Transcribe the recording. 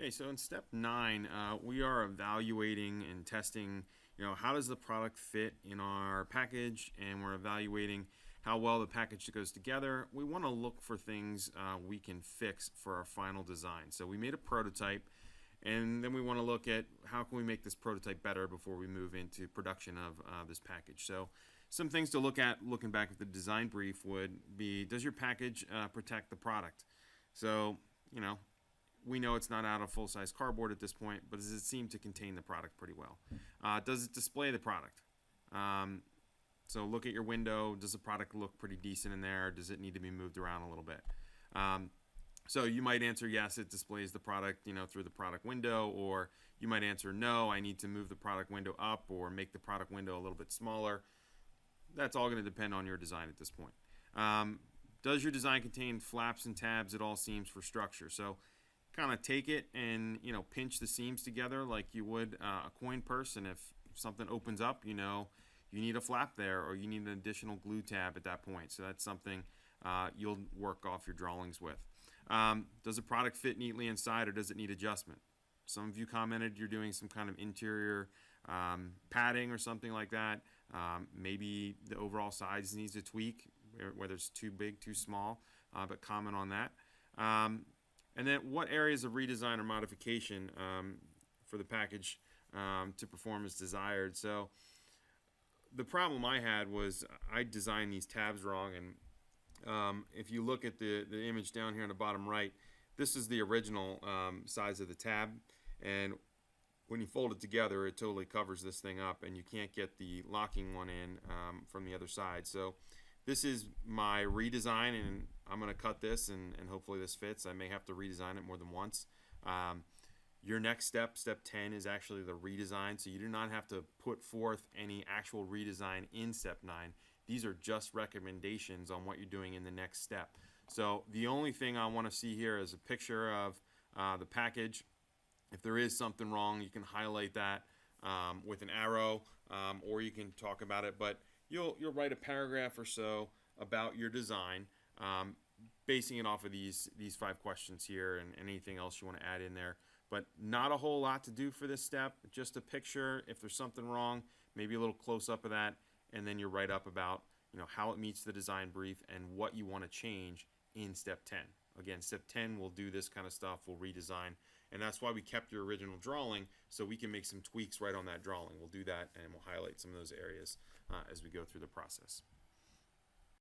Okay, so in step 9, we are evaluating and testing, how does the product fit in our package, and we're evaluating how well the package goes together. We want to look for things we can fix for our final design. So we made a prototype, and then we want to look at how can we make this prototype better before we move into production of this package. So some things to look at looking back at the design brief would be, does your package protect the product? So, we know it's not out of full-size cardboard at this point, but does it seem to contain the product pretty well? Does it display the product? So look at your window. Does the product look pretty decent in there? Does it need to be moved around a little bit? So you might answer yes, it displays the product, through the product window, or you might answer no, I need to move the product window up or make the product window a little bit smaller. That's all going to depend on your design at this point. Does your design contain flaps and tabs at all seams for structure? So kind of take it and pinch the seams together like you would a coin purse, and if something opens up, you need a flap there, or you need an additional glue tab at that point. So that's something you'll work off your drawings with. Does the product fit neatly inside, or does it need adjustment? Some of you commented you're doing some kind of interior padding or something like that. Maybe the overall size needs a tweak, whether it's too big, too small, but comment on that. And then what areas of redesign or modification for the package to perform as desired. So the problem I had was I designed these tabs wrong, and if you look at the image down here on the bottom right, this is the original size of the tab, and when you fold it together, it totally covers this thing up, and you can't get the locking one in from the other side. So this is my redesign, and I'm going to cut this, and hopefully this fits. I may have to redesign it more than once. Your next step, step 10, is actually the redesign, so you do not have to put forth any actual redesign in step 9. These are just recommendations on what you're doing in the next step. So the only thing I want to see here is a picture of the package. If there is something wrong, you can highlight that with an arrow, or you can talk about it, but you'll write a paragraph or so about your design, basing it off of these 5 questions here and anything else you want to add in there. But not a whole lot to do for this step, just a picture. If there's something wrong, maybe a little close-up of that, and then you write up about how it meets the design brief and what you want to change in step 10. Again, step 10 we'll do this kind of stuff, we'll redesign, and that's why we kept your original drawing, so we can make some tweaks right on that drawing. We'll do that, and we'll highlight some of those areas as we go through the process.